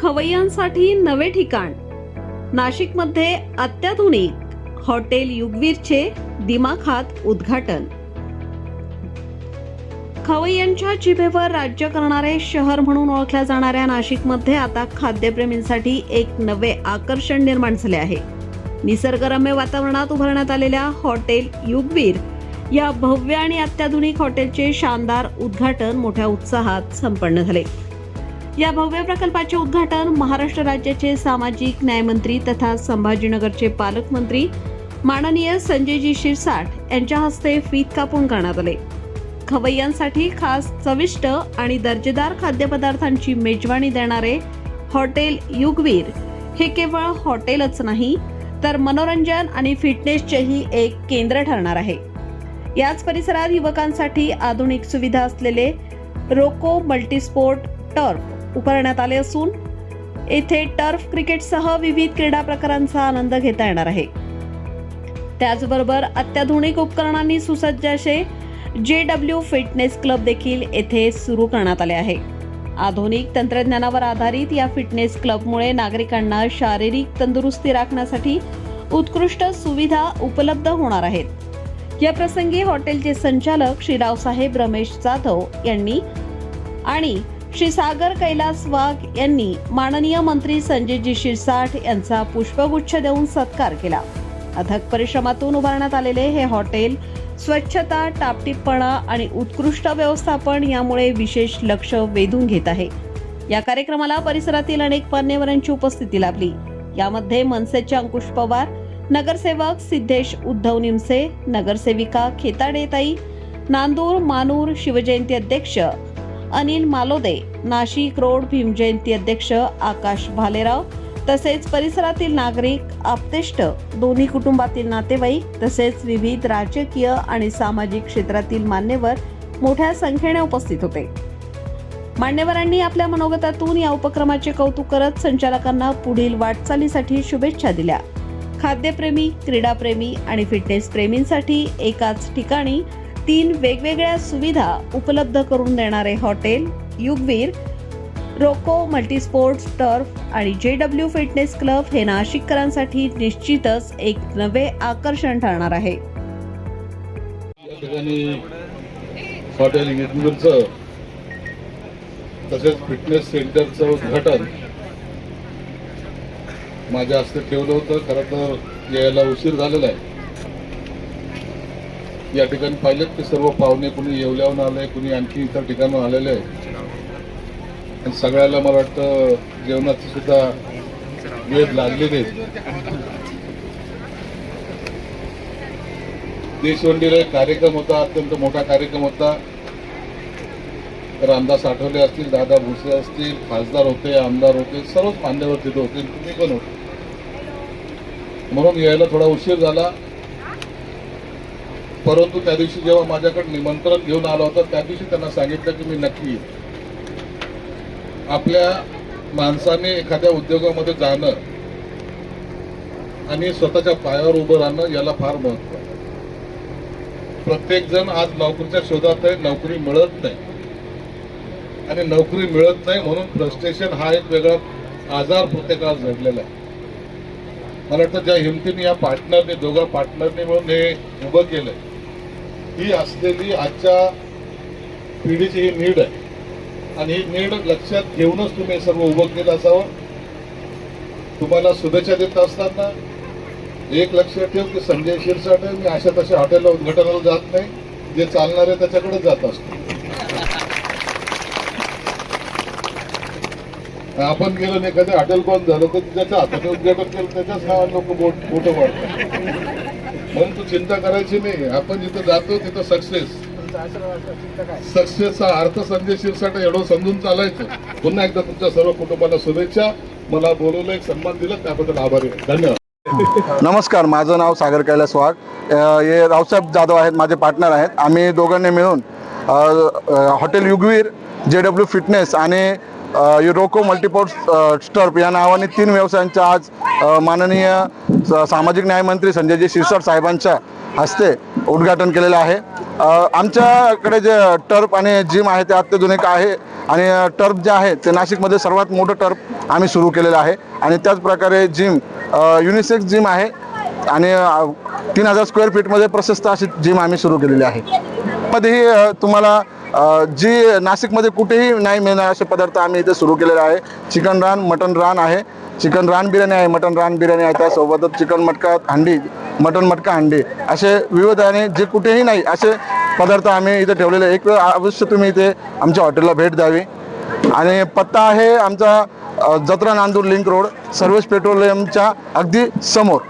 खवय्यांसाठी नवे ठिकाण. नाशिकमध्ये अत्याधुनिक हॉटेल युगवीरचे दिमाखात उद्घाटन. खवय्यांच्या जिभेवर राज्य करणारे शहर म्हणून ओळखल्या जाणाऱ्या नाशिकमध्ये आता खाद्यप्रेमींसाठी एक नवे आकर्षण निर्माण झाले आहे. निसर्गरम्य वातावरणात उभारण्यात आलेल्या हॉटेल युगवीर या भव्य आणि अत्याधुनिक हॉटेलचे शानदार उद्घाटन मोठ्या उत्साहात संपन्न झाले. या भव्य प्रकल्पाचे उद्घाटन महाराष्ट्र राज्याचे सामाजिक न्यायमंत्री तथा संभाजीनगरचे पालकमंत्री माननीय संजयजी शिरसाट यांच्या हस्ते फीत कापून करण्यात आले. खवय्यांसाठी खास चविष्ट आणि दर्जेदार खाद्यपदार्थांची मेजवानी देणारे हॉटेल युगवीर हे केवळ हॉटेलच नाही तर मनोरंजन आणि फिटनेसचेही एक केंद्र ठरणार आहे. याच परिसरात युवकांसाठी आधुनिक सुविधा असलेले रोको मल्टीस्पोर्ट टर्फ उभारण्यात आले असून येथे टर्फ क्रिकेटसह विविध क्रीडा प्रकारांचा आनंद घेता येणार आहे. त्याचबरोबर अत्याधुनिक उपकरणांनी सुसज्ज असे JW फिटनेस क्लब देखील येथे सुरू करण्यात आले आहे. आधुनिक तंत्रज्ञानावर आधारित या फिटनेस क्लबमुळे नागरिकांना शारीरिक तंदुरुस्ती राखण्यासाठी उत्कृष्ट सुविधा उपलब्ध होणार आहेत. या प्रसंगी हॉटेलचे संचालक श्री रावसाहेब रमेश जाधव यांनी आणि श्री सागर कैलास वाघ यांनी माननीय मंत्री संजयजी शिरसाट यांचा पुष्पगुच्छ देऊन सत्कार केला. अथक परिश्रमातून उभारण्यात आलेले हे हॉटेल स्वच्छता, टापटीपणा आणि उत्कृष्ट व्यवस्थापन यामुळे विशेष लक्ष वेधून घेत आहे. या कार्यक्रमाला परिसरातील अनेक मान्यवरांची उपस्थिती लाभली. यामध्ये मनसेचे अंकुश पवार, नगरसेवक सिद्धेश उद्धव निमसे, नगरसेविका खेताडेताई, नांदूर मानूर शिवजयंती अध्यक्ष अनिल मालोदे, नाशिक रोड भीमजयंती अध्यक्ष आकाश भालेराव तसेच परिसरातील नागरिक, आप्तेष्ट, दोन्ही कुटुंबातील नातेवाईक तसेच विविध राजकीय आणि सामाजिक क्षेत्रातील मान्यवर मोठ्या संख्येने उपस्थित होते. मान्यवरांनी आपल्या मनोगतातून या उपक्रमाचे कौतुक करत संचालकांना पुढील वाटचालीसाठी शुभेच्छा दिल्या. खाद्यप्रेमी, क्रीडाप्रेमी आणि फिटनेस प्रेमींसाठी एकाच ठिकाणी 3 वेगवेगळ्या सुविधा उपलब्ध करून देणारे हॉटेल युगवीर, रोको मल्टीस्पोर्ट्स टर्फ आणि JW फिटनेस क्लब हे नाशिककरांसाठी निश्चितच एक नवे आकर्षण ठरणार आहे. या ठिकाणी हॉटेल युगवीरचं तसेच फिटनेस सेंटरचं उद्घाटन माझ्या हस्ते ठेवलं होतं. खरं तर यायला उशीर झालेला आहे. या ठिकाणी पाहिलेत की सर्व पाहुणे कुणी येवल्याहून आले, कुणी आणखी इतर ठिकाणून आलेले आहे. आणि सगळ्याला मला वाटतं जेवणाची सुद्धा वेळ लागलेली आहे. देशवंडीला एक कार्यक्रम होता, अत्यंत मोठा कार्यक्रम होता. रामदास आठवले असतील, दादा भुसे असतील, खासदार होते, आमदार होते, सर्वच मान्यवर तिथे होते, तुम्ही पण होते. म्हणून यायला थोडा उशीर झाला. परंतु त्या दिवशी जेव्हा माझ्याकडे निमंत्रण घेऊन आला होता त्या दिवशी त्यांना सांगितलं की मी नक्की येईन. आपल्या माणसाने एखाद्या उद्योगामध्ये जाणं आणि स्वतःच्या पायावर उभं राहणं याला फार महत्व आहे. प्रत्येक जण आज नोकरीच्या शोधात आहे, नोकरी मिळत नाही आणि नोकरी मिळत नाही म्हणून फ्रस्ट्रेशन हा एक वेगळा आजार प्रत्येकाला जडलेला आहे. मला वाटतं ज्या हिमतीने या पार्टनरने, दोघा पार्टनरने मिळून हे उभं केलंय, ही असलेली आजच्या पिढीची ही नीड आहे आणि ही नीड लक्षात घेऊनच तुम्ही सर्व उभं केलं असावं. तुम्हाला शुभेच्छा देत असताना एक लक्षात ठेव की संजय शिरसाट आहे, मी अशा तशा हॉटेलला उद्घाटनाला जात नाही, जे चालणार आहे त्याच्याकडे जात असतो. आपण गेलो नाही, एखादं हॉटेल बंद झालं तर ज्याच्या हाताने उद्घाटन केलं त्याच्याच नावाने लोक मोठं वाढतात. म्हणून तू चिंता करायची नाही. आपण जिथं जातो तिथं सक्सेसचा अर्थ संजय शिरसाट एवढं समजून चालायचं. पुन्हा एकदा तुमच्या सर्व कुटुंबाला शुभेच्छा. मला बोलवलं, एक सन्मान दिला, त्याबद्दल आभारी आहे. धन्यवाद. नमस्कार, माझं नाव सागर कैलास वाघ. हे रावसाहेब जाधव आहेत, माझे पार्टनर आहेत. आम्ही दोघांनी मिळून हॉटेल युगवीर, JW फिटनेस आणि रोको मल्टीपोर्ट्स टर्फ या नावाने 3 व्यवसायांच्या आज माननीय सामाजिक न्यायमंत्री संजयजी शिरसाट साहेबांच्या हस्ते उद्घाटन केलेलं आहे. आमच्याकडे जे टर्फ आणि जिम आहे ते अत्याधुनिक आहे आणि टर्फ जे आहे ते नाशिकमध्ये सर्वात मोठं टर्फ आम्ही सुरू केलेलं आहे. आणि त्याचप्रकारे जिम युनिसेक्स जिम आहे आणि 3000 स्क्वेअर फीटमध्ये प्रशस्त अशी जिम आम्ही सुरू केलेली आहे. मध्येही तुम्हाला जी नाशिकमध्ये कुठेही नाही मिळणार असे पदार्थ आम्ही इथे सुरू केलेले आहे. चिकन रान, मटन रान आहे, चिकन रान बिर्याणी आहे, मटन रान बिर्याणी आहे, त्यासोबतच चिकन मटका हंडी, मटन मटका हंडी असे विविध आणि जे कुठेही नाही असे पदार्थ आम्ही इथे ठेवलेले. एक वेळ अवश्य तुम्ही इथे आमच्या हॉटेलला भेट द्यावी. आणि पत्ता आहे आमचा जत्रा नांदूर लिंक रोड, सर्व्हिस पेट्रोलियमच्या अगदी समोर.